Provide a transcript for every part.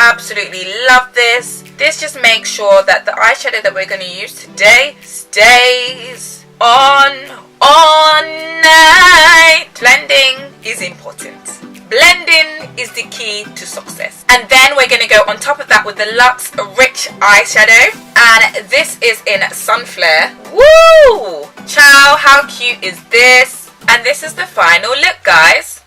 absolutely love this. This just makes sure that the eyeshadow that we're going to use today stays on all night. Blending is important. Blending is the key to success. And then we're going to go on top of that with the Luxe Rich Eyeshadow. And this is in Sunflare. Woo! Ciao, how cute is this? And this is the final look, guys.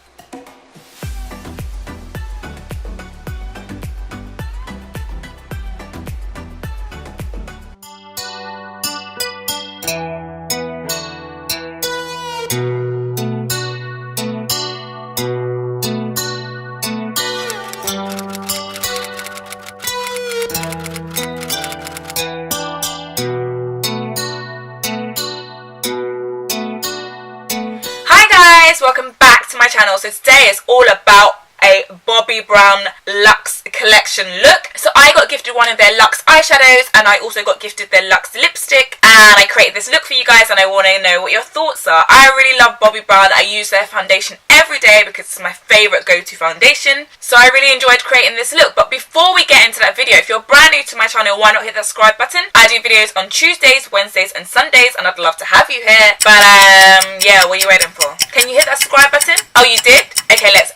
Welcome back to my channel. So today is all about a Bobbi Brown Luxe collection look. So I got gifted one of their Luxe eyeshadows and I also got gifted their Luxe lipstick, and I created this look for you guys and I want to know what your thoughts are. I really love Bobbi Brown. I use their foundation every day because it's my favourite go-to foundation. So I really enjoyed creating this look. But before we get into that video, if you're brand new to my channel, why not hit that subscribe button? I do videos on Tuesdays, Wednesdays and Sundays and I'd love to have you here. But yeah, what are you waiting for? Can you hit that subscribe button? Oh, you did? Okay, let's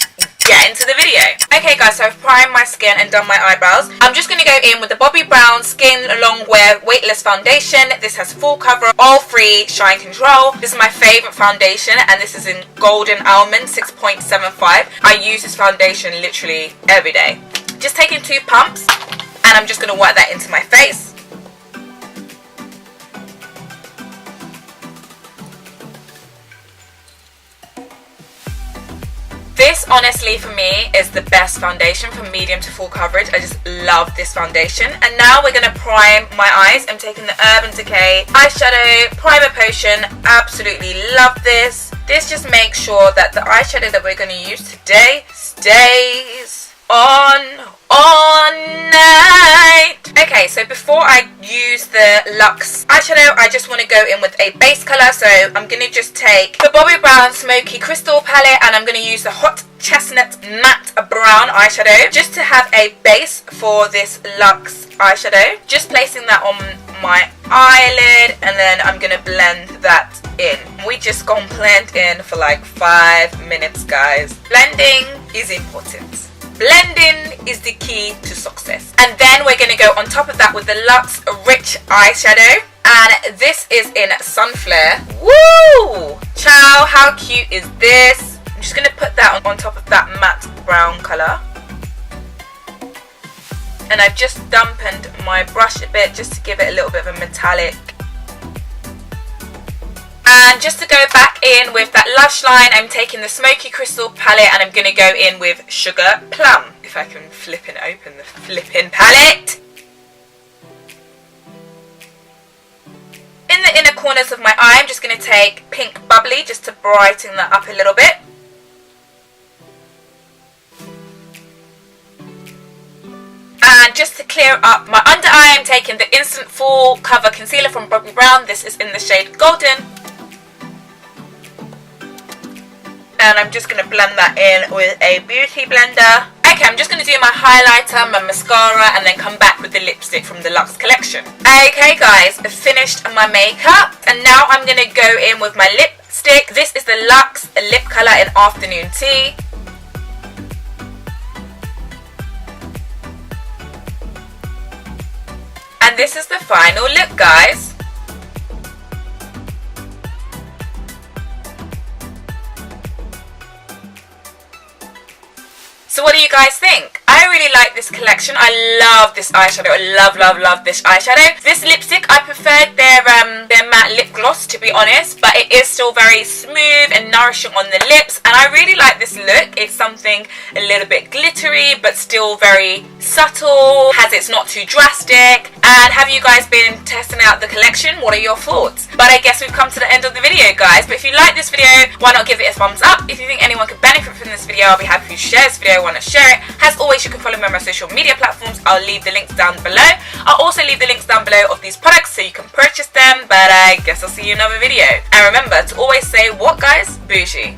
get into the video. Okay guys, so I've primed my skin and done my eyebrows. I'm just going to go in with the Bobbi Brown Skin Long Wear Weightless Foundation. This has full cover, all free, shine control. This is my favourite foundation and this is in Golden Almond 6.75. I use this foundation literally every day. Just taking 2 pumps and I'm just going to work that into my face. This honestly for me is the best foundation for medium to full coverage. I just love this foundation. And now we're going to prime my eyes. I'm taking the Urban Decay eyeshadow primer potion. Absolutely love this. This just makes sure that the eyeshadow that we're going to use today stays on all night. Okay, so before I use the Luxe eyeshadow, I just want to go in with a base colour. So I'm going to just take the Bobbi Brown Smokey Crystal palette and I'm going to use the Hot Chestnut Matte Brown eyeshadow just to have a base for this Luxe eyeshadow. Just placing that on my eyelid and then I'm going to blend that in. We just gonna blend in for like 5 minutes, guys. Blending is important. Blending is the key to success. And then we're going to go on top of that with the Luxe Rich Eyeshadow. And this is in Sunflare. Woo! Ciao, how cute is this? I'm just going to put that on top of that matte brown colour. And I've just dampened my brush a bit just to give it a little bit of a metallic. And just to go back in with that lash line, I'm taking the Smoky Crystal palette and I'm going to go in with Sugar Plum. If I can flipping open the flipping palette. In the inner corners of my eye, I'm just going to take Pink Bubbly just to brighten that up a little bit. And just to clear up my under eye, I'm taking the Instant Full Cover Concealer from Bobbi Brown. This is in the shade Golden. And I'm just going to blend that in with a beauty blender. Okay, I'm just going to do my highlighter, my mascara, and then come back with the lipstick from the Luxe collection. Okay guys, I've finished my makeup. And now I'm going to go in with my lipstick. This is the Luxe lip colour in Afternoon Tea. And this is the final look, guys. So what do you guys think? I really like this collection. I love this eyeshadow. I love this eyeshadow. This lipstick, I preferred their matte lip gloss, to be honest, but it is still very smooth and nourishing on the lips, and I really like this look. It's something a little bit glittery but still very subtle, it's not too drastic. And have you guys been testing out the collection? What are your thoughts? But I guess we've come to the end of the video, guys. But if you like this video, why not give it a thumbs up? If you think anyone could benefit from this video, I'll be happy if you share this video. Want to share it. As always, you can follow me on my social media platforms. I'll leave the links down below. I'll also leave the links down below of these products so you can purchase them. But I guess I'll see you in another video. And remember to always say what, guys? Bougie.